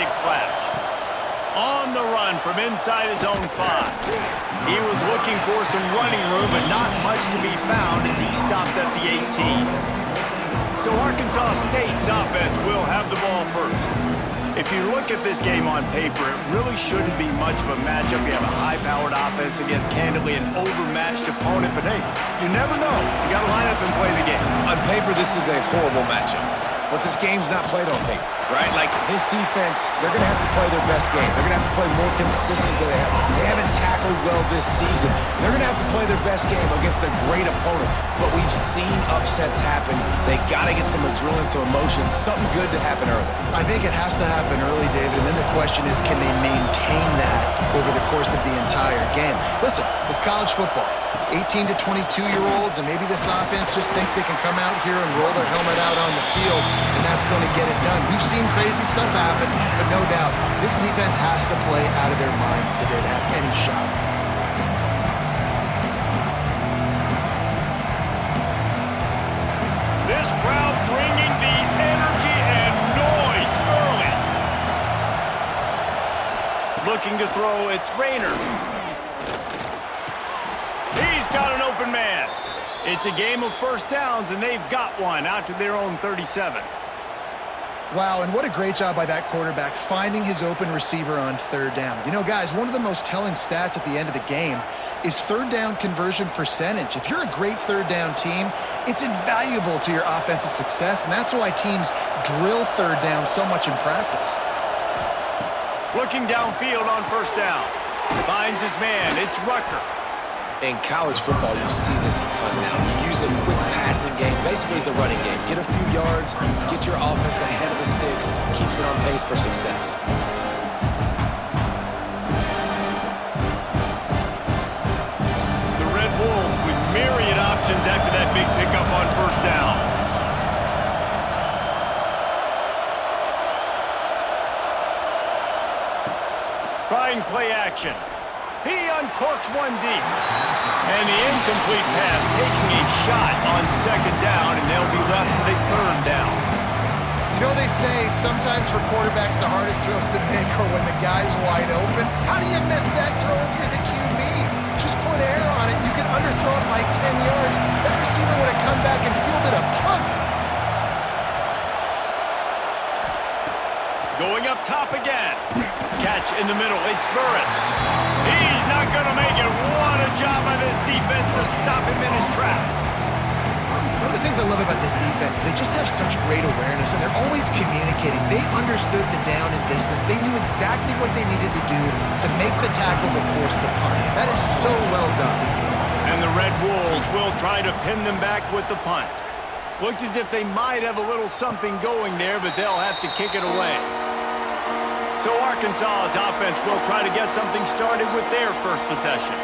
hectic clash. On the run from inside his own 5. He was looking for some running room, but not much to be found as he stopped at the 18. So Arkansas State's offense will have the ball first. If you look at this game on paper, it really shouldn't be much of a matchup. You have a high-powered offense against, candidly, an overmatched opponent. But, hey, you never know. You got to line up and play the game. On paper, this is a horrible matchup. But this game's not played on paper, right? Like, this defense, they're going to have to play their best game. They're going to have to play more consistently. They haven't tackled well this season. They're going to have to play their best game against a great opponent. But we've seen upsets happen. They got to get some adrenaline, some emotion, something good to happen early. I think it has to happen early, David, and then the question is, can they maintain that over the course of the entire game? Listen, it's college football. 18 to 22-year-olds, and maybe this offense just thinks they can come out here and roll their helmet out on the field, and that's going to get it done. We've seen crazy stuff happen, but no doubt, this defense has to play out of their minds today to have any shot. This crowd bringing the energy and noise early. Looking to throw, it's Rayner. He's got an open man. It's a game of first downs, and they've got one out to their own 37. Wow, and what a great job by that quarterback finding his open receiver on third down. You know, guys, one of the most telling stats at the end of the game is third down conversion percentage. If you're a great third down team, it's invaluable to your offensive success, and that's why teams drill third down so much in practice. Looking downfield on first down. Finds his man. It's Rucker. In college football, you see this a ton now. You use a quick passing game, basically as the running game. Get a few yards, get your offense ahead of the sticks, keeps it on pace for success. The Red Wolves with myriad options after that big pickup on first down. Trying play action. He uncorks one deep. And the incomplete pass taking a shot on second down, and they'll be left with a third down. You know, they say sometimes for quarterbacks the hardest throws to make are when the guy's wide open. How do you miss that throw if you're the QB? Just put air on it. You can underthrow it by 10 yards. That receiver would have come back and fielded a punt. Going up top again. Catch in the middle. It's Burris. He's not going to make it. What a job by this defense to stop him in his tracks. One of the things I love about this defense is they just have such great awareness, and they're always communicating. They understood the down and distance. They knew exactly what they needed to do to make the tackle to force the punt. That is so well done. And the Red Wolves will try to pin them back with the punt. Looks as if they might have a little something going there, but they'll have to kick it away. So Arkansas's offense will try to get something started with their first possession.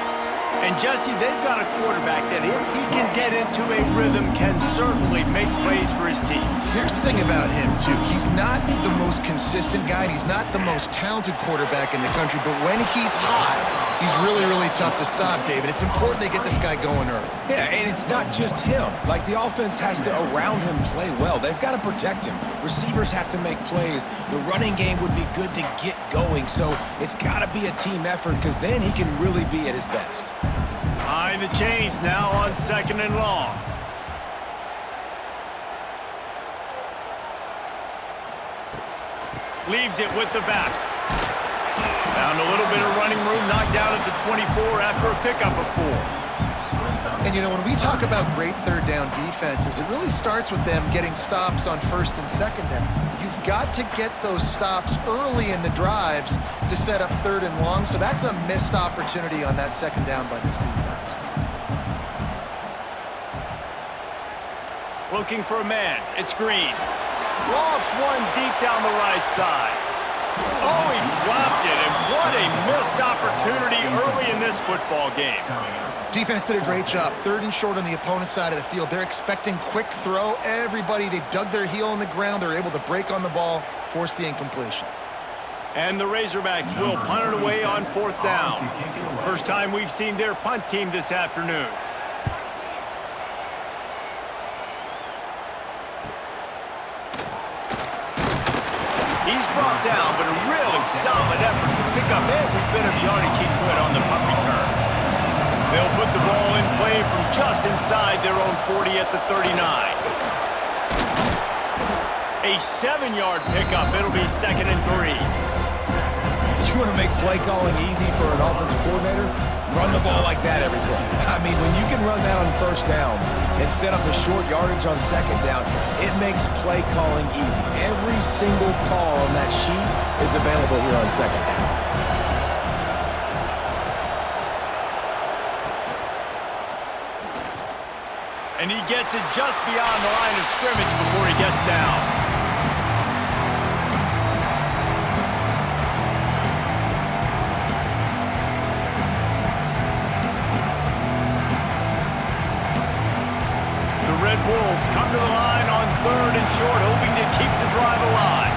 And Jesse, they've got a quarterback that if he can get into a rhythm can certainly make plays for his team. Here's the thing about him, too. He's not the most consistent guy, and he's not the most talented quarterback in the country, but when he's hot, he's really, really tough to stop, David. It's important they get this guy going early. Yeah, and it's not just him. Like, the offense has to, around him, play well. They've got to protect him. Receivers have to make plays. The running game would be good to get going, so it's got to be a team effort because then he can really be at his best. Behind the chains now on second and long. Leaves it with the back. Found a little bit of running room, knocked down at the 24 after a pickup of 4. And, you know, when we talk about great third down defenses, it really starts with them getting stops on first and second down. You've got to get those stops early in the drives to set up third and long, so that's a missed opportunity on that second down by this defense. Looking for a man. It's Green. Lofts one deep down the right side. Oh, he dropped it, and what a missed opportunity early in this football game. Defense did a great job. Third and short on the opponent's side of the field. They're expecting quick throw. Everybody, they dug their heel in the ground. They're able to break on the ball, force the incompletion. And the Razorbacks will punt it away on fourth down. First time we've seen their punt team this afternoon. He He's brought down, but a really solid effort to pick up every bit of yardage he could on the punt return. They'll put the ball in play from just inside their own 40 at the 39. A 7-yard pickup. It'll be 2nd and 3. You want to make play calling easy for an offensive coordinator? Run the ball like that every play. I mean, when you can run that on first down and set up the short yardage on second down, it makes play calling easy. Every single call on that sheet is available here on second down. And he gets it just beyond the line of scrimmage before he gets down. Red Wolves come to the line on 3rd and short, hoping to keep the drive alive.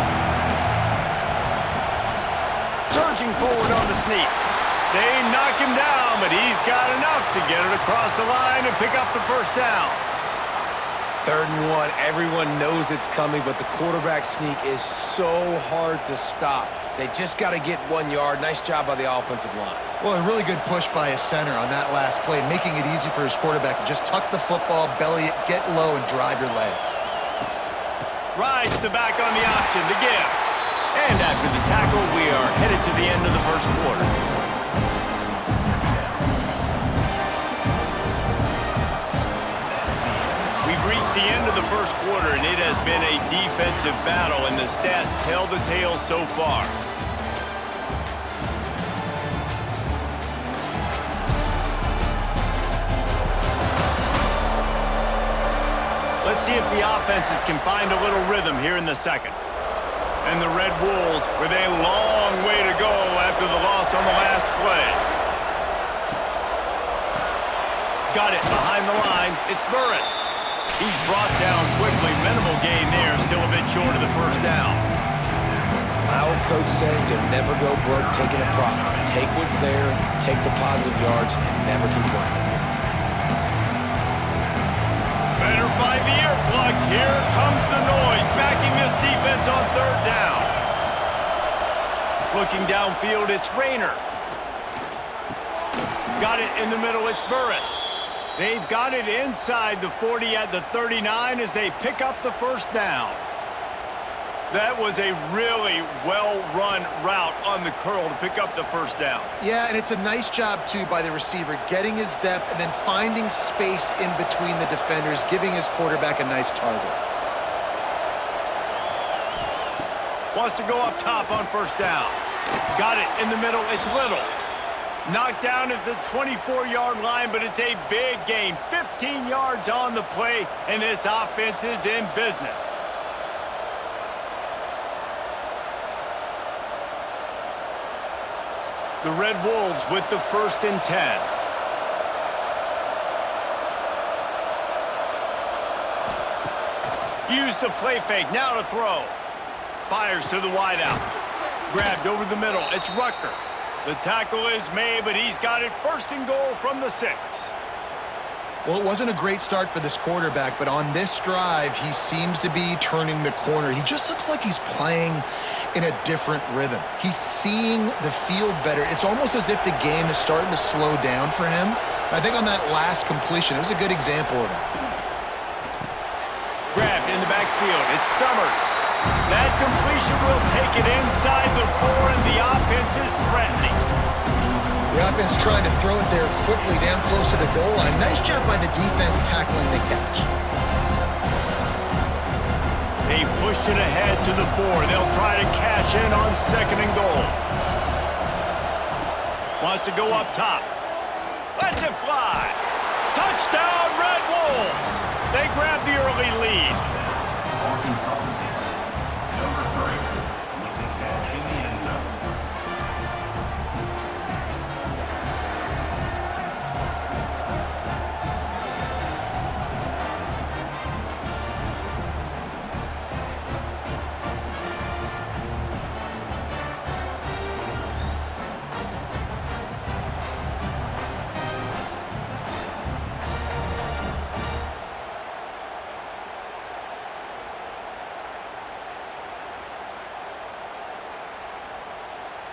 Surging forward on the sneak. They knock him down, but he's got enough to get it across the line and pick up the first down. 3rd and 1, everyone knows it's coming, but the quarterback sneak is so hard to stop. They just got to get 1 yard. Nice job by the offensive line. Well, a really good push by his center on that last play, making it easy for his quarterback to just tuck the football, belly it, get low, and drive your legs. Rides the back on the option to give. And after the tackle, we are headed to the end of the first quarter. We've reached the end of the first quarter, and it has been a defensive battle, and the stats tell the tale so far. Let's see if the offenses can find a little rhythm here in the second. And the Red Wolves with a long way to go after the loss on the last play. Got it behind the line. It's Burris. He's brought down quickly. Minimal gain there. Still a bit short of the first down. My old coach said you'll never go broke taking a profit. Take what's there, take the positive yards, and never complain. Better find the earplugs. Here comes the noise, backing this defense on 3rd down. Looking downfield, it's Rayner. Got it in the middle, it's Burris. They've got it inside the 40 at the 39 as they pick up the first down. That was a really well-run route on the curl to pick up the first down. Yeah, and it's a nice job, too, by the receiver, getting his depth and then finding space in between the defenders, giving his quarterback a nice target. Wants to go up top on first down. Got it in the middle, it's Little. Knocked down at the 24-yard line, but it's a big gain. 15 yards on the play, and this offense is in business. The Red Wolves with the 1st and 10. Use the play fake, now to throw. Fires to the wideout. Grabbed over the middle, it's Rucker. The tackle is made, but he's got it 1st and goal from the 6. Well, it wasn't a great start for this quarterback, but on this drive, he seems to be turning the corner. He just looks like he's playing in a different rhythm. He's seeing the field better. It's almost as if the game is starting to slow down for him. I think on that last completion, it was a good example of that. Grabbed in the backfield, it's Summers. That completion will take it inside the 4, and the offense is threatening. The offense trying to throw it there quickly down close to the goal line. Nice job by the defense tackling the catch. They've pushed it ahead to the 4. They'll try to cash in on 2nd and goal. Wants to go up top. Lets it fly. Touchdown, Red Wolves. They grab the early lead.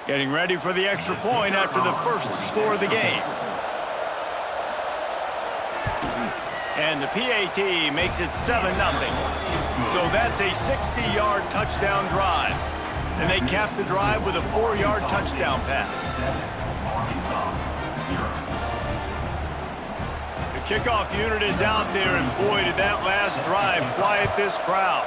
Getting ready for the extra point after the first score of the game. And the PAT makes it 7-0. So that's a 60-yard touchdown drive. And they cap the drive with a 4-yard touchdown pass. The kickoff unit is out there, and boy, did that last drive quiet this crowd.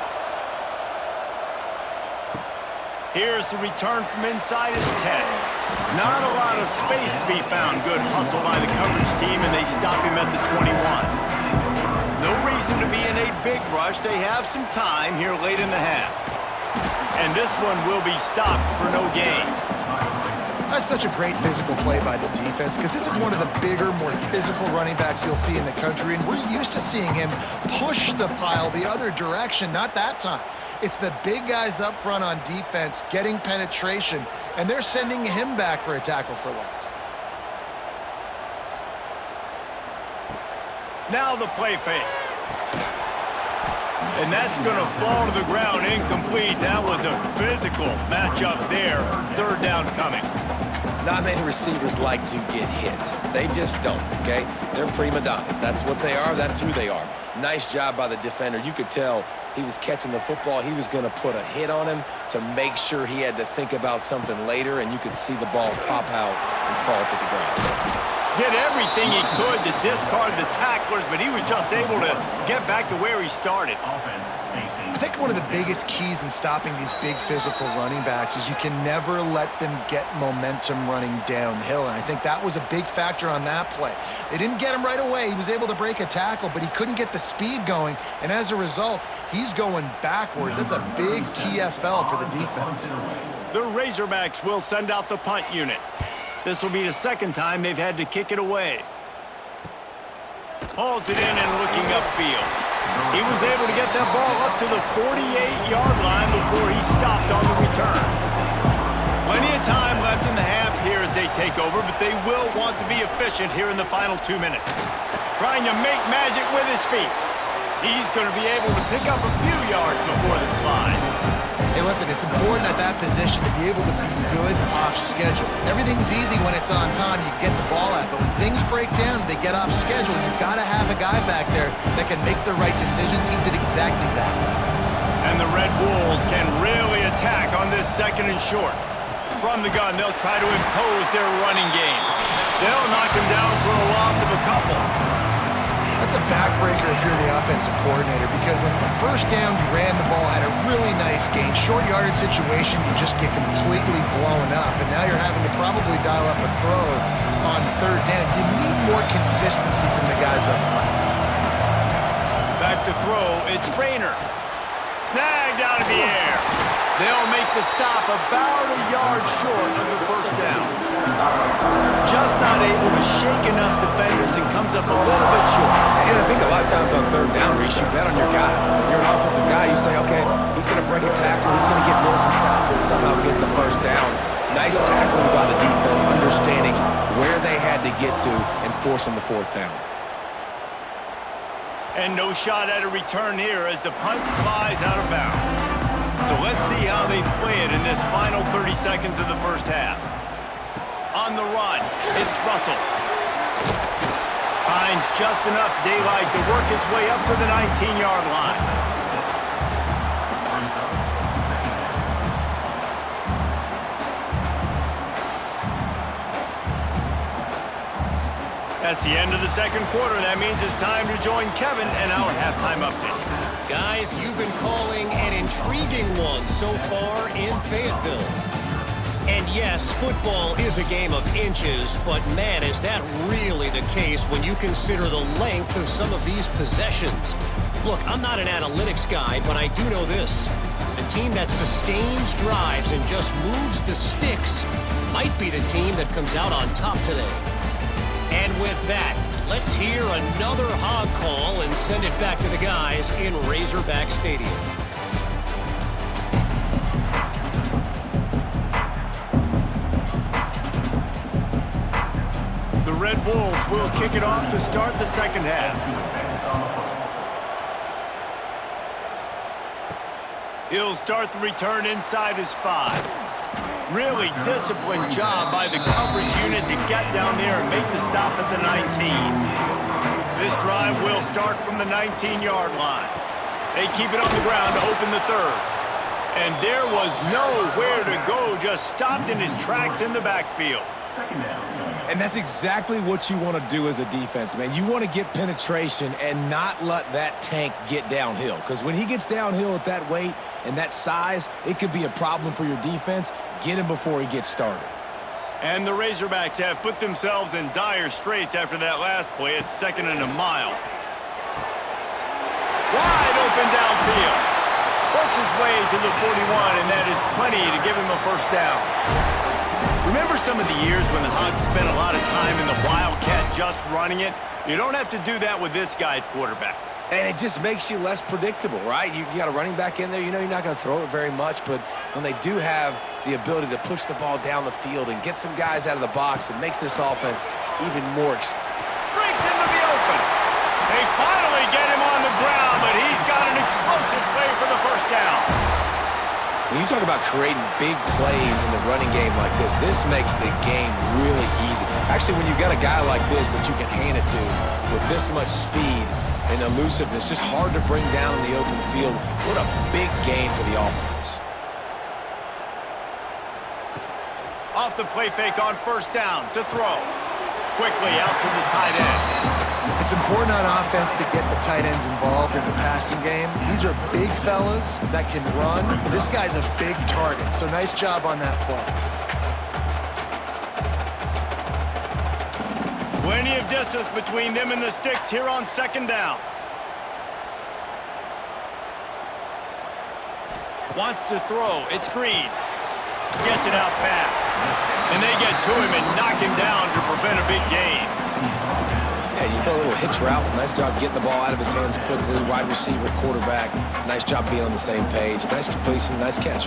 Here's the return from inside his 10. Not a lot of space to be found. Good hustle by the coverage team, and they stop him at the 21. No reason to be in a big rush. They have some time here late in the half. And this one will be stopped for no gain. That's such a great physical play by the defense because this is one of the bigger, more physical running backs you'll see in the country, and we're used to seeing him push the pile the other direction. Not that time. It's the big guys up front on defense getting penetration, and they're sending him back for a tackle for loss. Now the play fake. And that's going to fall to the ground incomplete. That was a physical matchup there. Third down coming. Not many receivers like to get hit. They just don't, okay? They're prima donnas. That's what they are. That's who they are. Nice job by the defender. You could tell he was catching the football. He was going to put a hit on him to make sure he had to think about something later, and you could see the ball pop out and fall to the ground. Did everything he could to discard the tacklers, but he was just able to get back to where he started. I think one of the biggest keys in stopping these big physical running backs is you can never let them get momentum running downhill, and I think that was a big factor on that play. They didn't get him right away. He was able to break a tackle, but he couldn't get the speed going, and as a result, he's going backwards. That's a big TFL for the defense. The Razorbacks will send out the punt unit. This will be the second time they've had to kick it away. Hauls it in and looking upfield. He was able to get that ball up to the 48-yard line before he stopped on the return. Plenty of time left in the half here as they take over, but they will want to be efficient here in the final 2 minutes. Trying to make magic with his feet. He's going to be able to pick up a few yards before the slide. Hey, listen, it's important at that position to be able to be good off schedule. Everything's easy when it's on time, you get the ball out, but when things break down, they get off schedule, you've got to have a guy back there that can make the right decisions. He did exactly that. And the Red Wolves can really attack on this second and short. From the gun, they'll try to impose their running game. They'll knock him down for a loss of a couple. That's a backbreaker if you're the offensive coordinator, because on the first down, you ran the ball, had a really nice gain. Short yardage situation, you just get completely blown up, and now you're having to probably dial up a throw on third down. You need more consistency from the guys up front. Back to throw, it's Rayner. Snagged out of the air. They'll make the stop about a yard short of the first down. Just not able to shake enough defenders and comes up a little bit short. And I think a lot of times on third down, Reese, you bet on your guy. When you're an offensive guy, you say, okay, he's going to break a tackle, he's going to get north and south and somehow get the first down. Nice tackling by the defense, understanding where they had to get to and forcing the fourth down. And no shot at a return here as the punt flies out of bounds. So let's see how they play it in this final 30 seconds of the first half. On the run, it's Russell. Finds just enough daylight to work his way up to the 19-yard line. That's the end of the second quarter. That means it's time to join Kevin and our halftime update. Guys, you've been calling an intriguing one so far in Fayetteville. And yes, football is a game of inches, but man, is that really the case when you consider the length of some of these possessions. Look, I'm not an analytics guy, but I do know this. The team that sustains drives and just moves the sticks might be the team that comes out on top today. And with that, let's hear another hog call and send it back to the guys in Razorback Stadium. The Red Wolves will kick it off to start the second half. He'll start the return inside his 5. Really disciplined job by the coverage unit to get down there and make the stop at the 19. This drive will start from the 19-yard line. They keep it on the ground to open the third. And there was nowhere to go, just stopped in his tracks in the backfield. And that's exactly what you want to do as a defense, man. You want to get penetration and not let that tank get downhill. Because when he gets downhill at that weight and that size, it could be a problem for your defense. Get him before he gets started. And the Razorbacks have put themselves in dire straits after that last play. It's 2nd and a mile. Wide open downfield. Works his way to the 41, and that is plenty to give him a first down. Remember some of the years when the Hogs spent a lot of time in the Wildcat just running it? You don't have to do that with this guy at quarterback. And it just makes you less predictable, right? You got a running back in there. You know you're not going to throw it very much, but when they do have the ability to push the ball down the field and get some guys out of the box, it makes this offense even more exciting. Breaks into the open. They finally get him on the ground, but he's got an explosive play for the first down. When you talk about creating big plays in the running game like this makes the game really easy. Actually, when you've got a guy like this that you can hand it to with this much speed and elusiveness, just hard to bring down in the open field, what a big gain for the offense. Off the play fake on first down to throw. Quickly out to the tight end. It's important on offense to get the tight ends involved in the passing game. These are big fellas that can run. This guy's a big target, so nice job on that play. Plenty of distance between them and the sticks here on 2nd down. Wants to throw. It's Green. Gets it out fast. And they get to him and knock him down to prevent a big gain. Yeah, you throw a little hitch route. Nice job getting the ball out of his hands quickly. Wide receiver, quarterback. Nice job being on the same page. Nice completion, nice catch.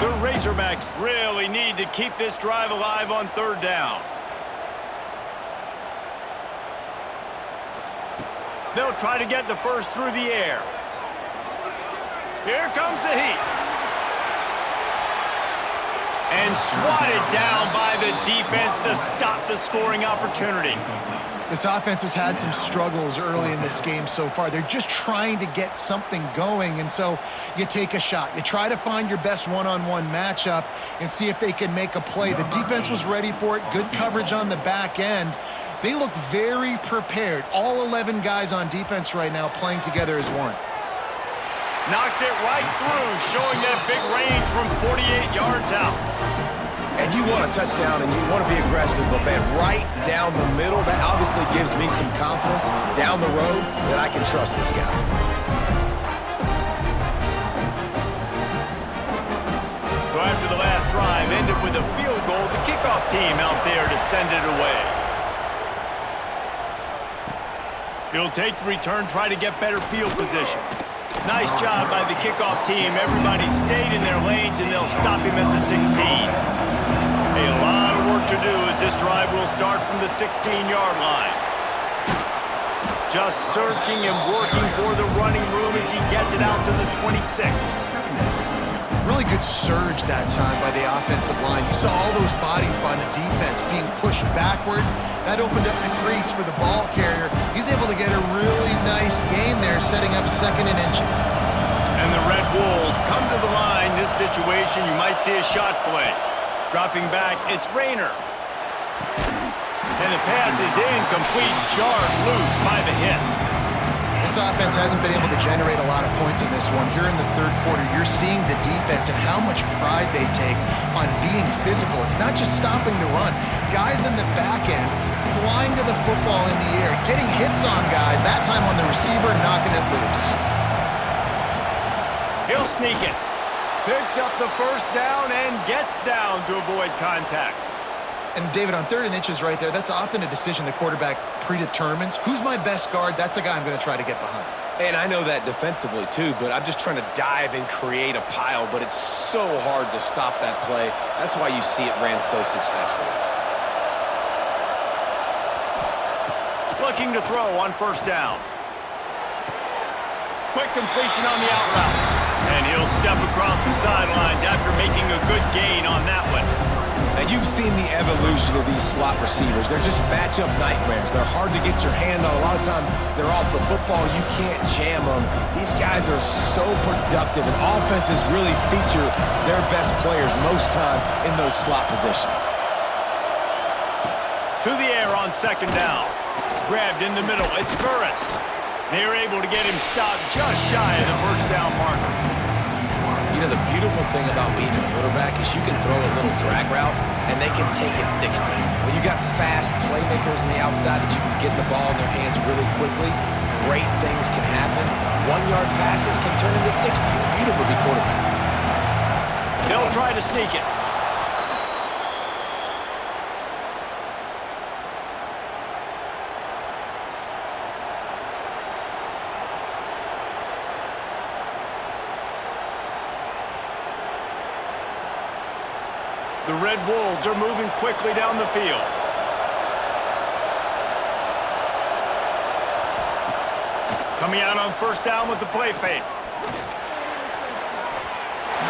The Razorbacks really need to keep this drive alive on 3rd down. They'll try to get the first through the air. Here comes the heat. And swatted down by the defense to stop the scoring opportunity. This offense has had some struggles early in this game so far. They're just trying to get something going, and so you take a shot. You try to find your best one-on-one matchup and see if they can make a play. The defense was ready for it. Good coverage on the back end. They look very prepared. All 11 guys on defense right now playing together as one. Knocked it right through, showing that big range from 48 yards out. And you want a touchdown and you want to be aggressive, but man, right down the middle, that obviously gives me some confidence down the road that I can trust this guy. So after the last drive ended with a field goal, the kickoff team out there to send it away. He'll take the return, try to get better field position. Nice job by the kickoff team. Everybody stayed in their lanes, and they'll stop him at the 16. A lot of work to do as this drive will start from the 16-yard line. Just searching and working for the running room as he gets it out to the 26. Really good surge that time by the offensive line. You saw all those bodies by the defense being pushed backwards. That opened up the crease for the ball carrier. He's able to get a really nice gain there, setting up 2nd and inches. And the Red Wolves come to the line. This situation, you might see a shot play. Dropping back, it's Rayner. And the pass is incomplete, jarred loose by the hit. This offense hasn't been able to generate a lot of points in this one. Here in the 3rd quarter, you're seeing the defense and how much pride they take on being physical. It's not just stopping the run. Guys in the back end flying to the football in the air, getting hits on guys, that time on the receiver, knocking it loose. He'll sneak it. Picks up the first down and gets down to avoid contact. And David, on 3rd and inches right there, that's often a decision the quarterback predetermines. Who's my best guard? That's the guy I'm going to try to get behind. And I know that defensively too, but I'm just trying to dive and create a pile, but it's so hard to stop that play. That's why you see it ran so successfully. Looking to throw on first down. Quick completion on the out route. And he'll step across the sidelines after making a good gain on that one. And you've seen the evolution of these slot receivers. They're just matchup nightmares. They're hard to get your hand on. A lot of times they're off the football. You can't jam them. These guys are so productive, and offenses really feature their best players most time in those slot positions. To the air on second down. Grabbed in the middle. It's Burris. They're able to get him stopped just shy of the first down marker. You know, the beautiful thing about being a quarterback is you can throw a little drag route, and they can take it 60. When you got fast playmakers on the outside that you can get the ball in their hands really quickly, great things can happen. 1-yard passes can turn into 60. It's beautiful to be quarterback. They'll try to sneak it. The Red Wolves are moving quickly down the field. Coming out on first down with the play fake.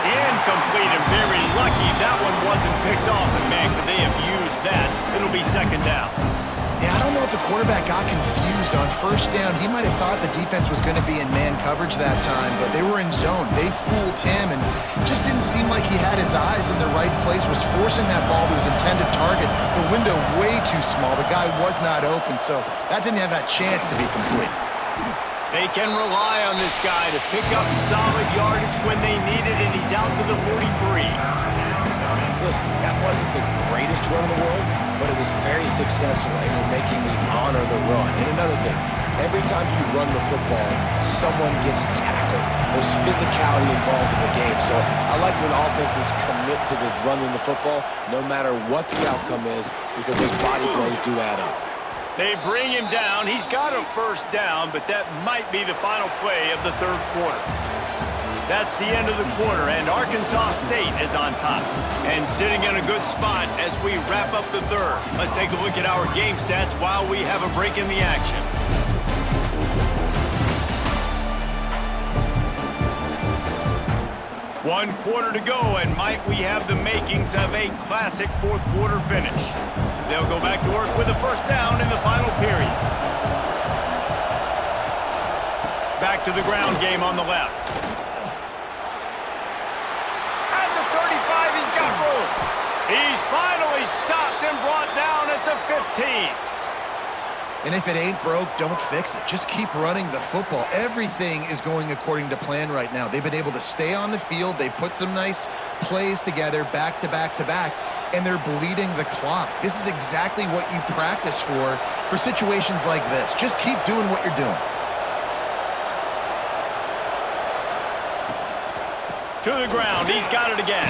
Incomplete, and very lucky that one wasn't picked off. And man, could they have used that. It'll be second down. Yeah, I don't know if the quarterback got confused on first down. He might have thought the defense was going to be in man coverage that time, but they were in zone. They fooled him, and just didn't seem like he had his eyes in the right place, was forcing that ball to his intended target. The window way too small. The guy was not open, so that didn't have that chance to be complete. They can rely on this guy to pick up solid yardage when they need it, and he's out to the 43. Listen, that wasn't the greatest run in the world, but it was very successful, and you're making me honor the run. And another thing, every time you run the football, someone gets tackled. There's physicality involved in the game. So I like when offenses commit to the running the football, no matter what the outcome is, because those body blows do add up. They bring him down. He's got a first down, but that might be the final play of the third quarter. That's the end of the quarter, and Arkansas State is on top and sitting in a good spot as we wrap up the third. Let's take a look at our game stats while we have a break in the action. One quarter to go, and might we have the makings of a classic fourth quarter finish. They'll go back to work with a first down in the final period. Back to the ground game on the left. At the 35, he's got room. He's finally stopped and brought down at the 15. And if it ain't broke, don't fix it. Just keep running the football. Everything is going according to plan right now. They've been able to stay on the field. They put some nice plays together back to back to back, and they're bleeding the clock. This is exactly what you practice for situations like this. Just keep doing what you're doing. To the ground. He's got it again.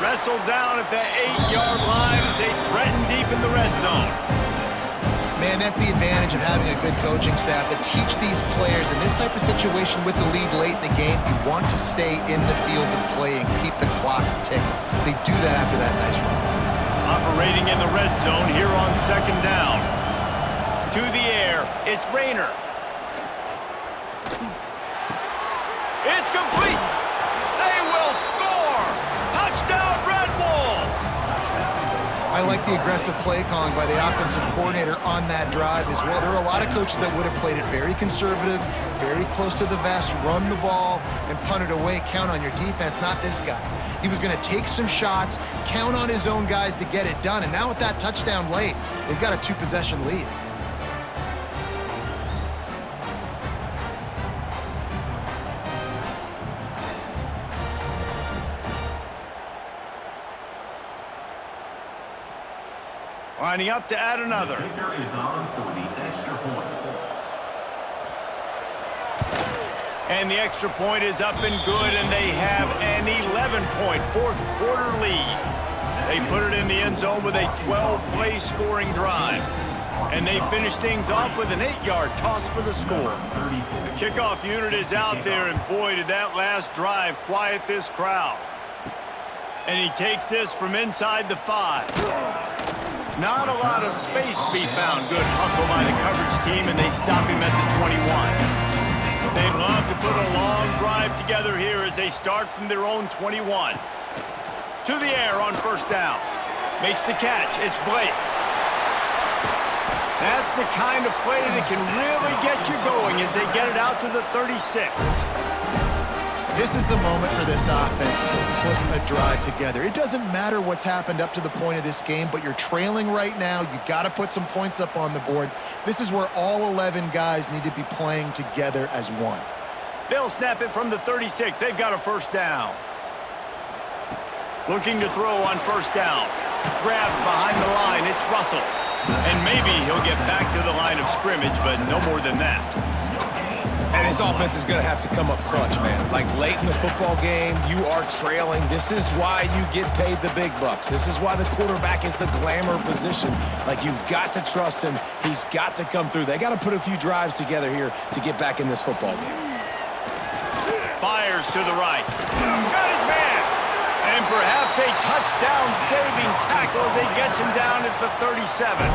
Wrestled down at the 8-yard line as they threaten deep in the red zone. Man, that's the advantage of having a good coaching staff to teach these players in this type of situation with the lead late in the game. You want to stay in the field of play and keep the clock ticking. They do that after that nice run. Operating in the red zone here on second down. To the air, it's Rayner. It's complete. They will score. Touchdown, Red Wolves. I like the aggressive play calling by the offensive coordinator on that drive as well. There are a lot of coaches that would have played it very conservative, very close to the vest, run the ball, and punt it away. Count on your defense, not this guy. He was going to take some shots, count on his own guys to get it done. And now with that touchdown late, they've got a 2-possession lead. Lining up to add another. And the extra point is up and good, and they have an 11-point fourth quarter lead. They put it in the end zone with a 12-play scoring drive. And they finish things off with an 8-yard toss for the score. The kickoff unit is out there, and boy, did that last drive quiet this crowd. And he takes this from inside the 5. Not a lot of space to be found. Good hustle by the coverage team, and they stop him at the 21. They'd love to put a long long drive together here as they start from their own 21. To the air on first down. Makes the catch. It's Blake. That's the kind of play that can really get you going as they get it out to the 36. This is the moment for this offense to put a drive together. It doesn't matter what's happened up to the point of this game, but you're trailing right now. You got to put some points up on the board. This is where all 11 guys need to be playing together as one. They'll snap it from the 36. They've got a first down. Looking to throw on first down. Grabbed behind the line. It's Russell. And maybe he'll get back to the line of scrimmage, but no more than that. And his offense is going to have to come up clutch, man. Like late in the football game, you are trailing. This is why you get paid the big bucks. This is why the quarterback is the glamour position. Like, you've got to trust him. He's got to come through. They got to put a few drives together here to get back in this football game. Fires to the right. Got his man. And perhaps a touchdown-saving tackle as he gets him down at the 37.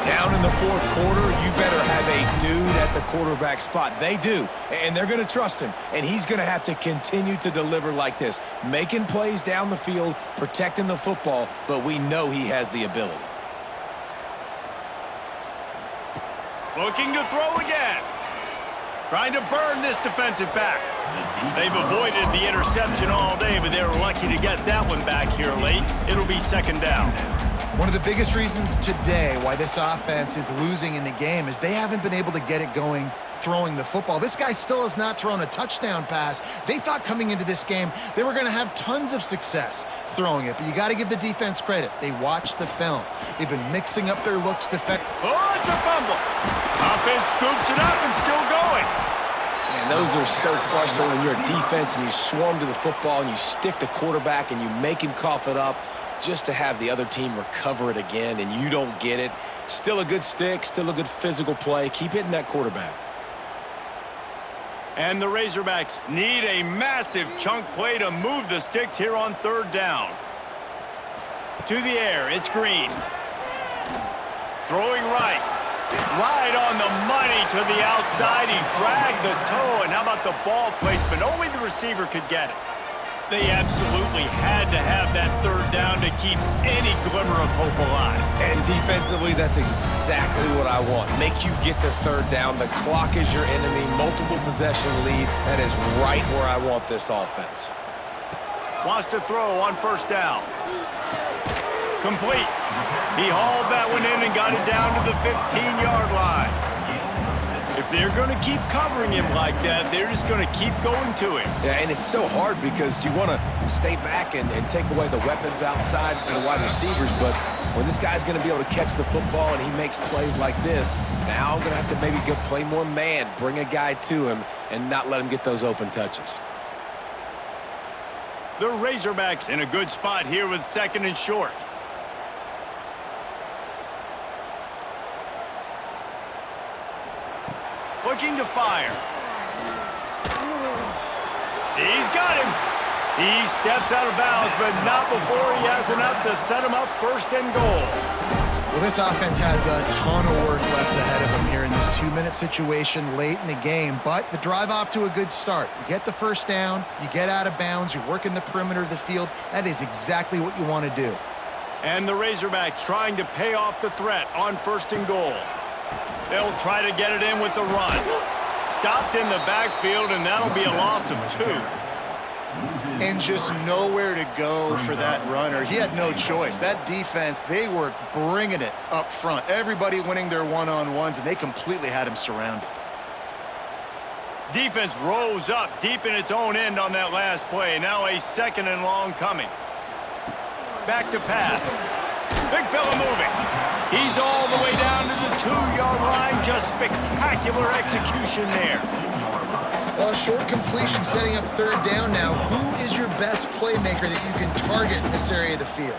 Down in the fourth quarter, you better have a dude at the quarterback spot. They do, and they're going to trust him, and he's going to have to continue to deliver like this, making plays down the field, protecting the football, but we know he has the ability. Looking to throw again. Trying to burn this defensive back. They've avoided the interception all day, but they were lucky to get that one back here late. It'll be second down. One of the biggest reasons today why this offense is losing in the game is they haven't been able to get it going throwing the football. This guy still has not thrown a touchdown pass. They thought coming into this game they were going to have tons of success throwing it, but you got to give the defense credit. They watched the film. They've been mixing up their looks to Oh, it's a fumble. Offense scoops it up and still going. Man, those are so frustrating when you're a defense and you swarm to the football and you stick the quarterback and you make him cough it up, just to have the other team recover it again and you don't get it. Still a good stick, still a good physical play. Keep hitting that quarterback. And the Razorbacks need a massive chunk play to move the sticks here on third down. To the air, it's Green. Throwing right. Right on the money to the outside. He dragged the toe, and how about the ball placement? Only the receiver could get it. They absolutely had to have that third down to keep any glimmer of hope alive. And defensively, that's exactly what I want. Make you get the third down. The clock is your enemy. Multiple possession lead. That is right where I want this offense. Wants to throw on first down. Complete. He hauled that one in and got it down to the 15-yard line. If they're going to keep covering him like that, they're just going to keep going to him. Yeah, and it's so hard because you want to stay back and take away the weapons outside and the wide receivers, but when this guy's going to be able to catch the football and he makes plays like this, now I'm going to have to maybe go play more man, bring a guy to him, and not let him get those open touches. The Razorbacks in a good spot here with second and short. Looking to fire. He's got him. He steps out of bounds, but not before he has enough to set him up first and goal. Well, this offense has a ton of work left ahead of them here in this 2-minute situation late in the game, but the drive off to a good start. You get the first down, you get out of bounds, you're working the perimeter of the field. That is exactly what you want to do. And the Razorbacks trying to pay off the threat on first and goal. They'll try to get it in with the run. Stopped in the backfield, and that'll be a loss of 2. And just nowhere to go for that runner. He had no choice. That defense, they were bringing it up front. Everybody winning their one-on-ones, and they completely had him surrounded. Defense rose up deep in its own end on that last play. Now a second and long coming. Back to pass. Big fella moving. He's all the way down to the 2-yard line. Just spectacular execution there. Well, a short completion setting up third down now. Who is your best playmaker that you can target in this area of the field?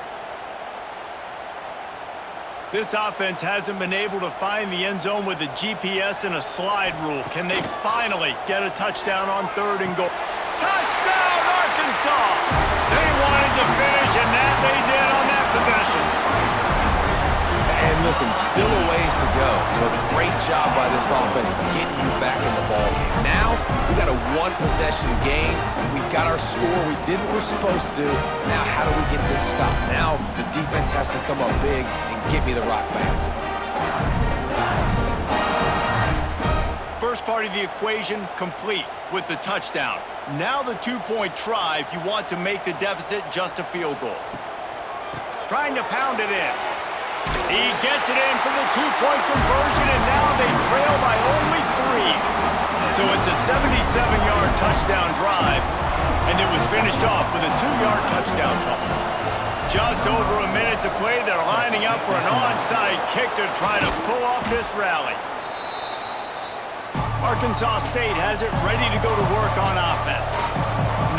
This offense hasn't been able to find the end zone with a GPS and a slide rule. Can they finally get a touchdown on third and goal? Touchdown, Arkansas! They wanted to finish, and that they did on that possession. And listen, still a ways to go, but great job by this offense getting you back in the ballgame. Now, We got a one-possession game. We got our score. We did what we're supposed to do. Now, how do we get this stopped? Now, the defense has to come up big and get me the rock back. First part of the equation complete with the touchdown. Now the two-point try if you want to make the deficit just a field goal. Trying to pound it in. He gets it in for the two-point conversion, and now they trail by only 3. So it's a 77-yard touchdown drive, and it was finished off with a 2-yard touchdown toss. Just over a minute to play. They're lining up for an onside kick to try to pull off this rally. Arkansas State has it ready to go to work on offense.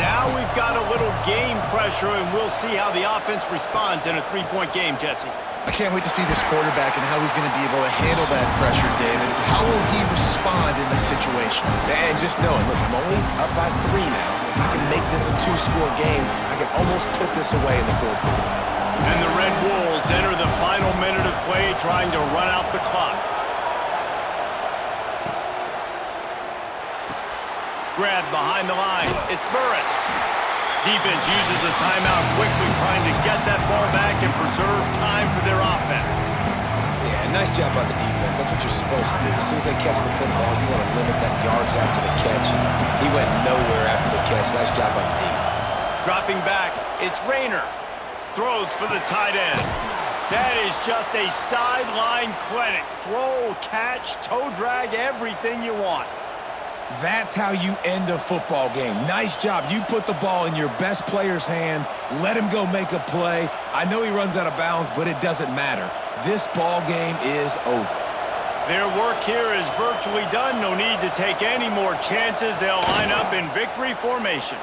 Now we've got a little game pressure, and we'll see how the offense responds in a 3-point game, Jesse. I can't wait to see this quarterback and how he's going to be able to handle that pressure, David. How will he respond in this situation? And just knowing, listen, I'm only up by 3 now. If I can make this a 2-score game, I can almost put this away in the 4th quarter. And the Red Wolves enter the final minute of play trying to run out the clock. Grabbed behind the line. It's Burris. Defense uses a timeout quickly, trying to get that ball back and preserve time for their offense. Yeah, nice job by the defense. That's what you're supposed to do. As soon as they catch the football, you want to limit that yards after the catch. And he went nowhere after the catch. Nice job by the D. Dropping back, it's Rayner. Throws for the tight end. That is just a sideline clinic. Throw, catch, toe drag, everything you want. That's how you end a football game. Nice job. You put the ball in your best player's hand. Let him go make a play. I know he runs out of bounds, but it doesn't matter. This ball game is over. Their work here is virtually done. No need to take any more chances. They'll line up in victory formation.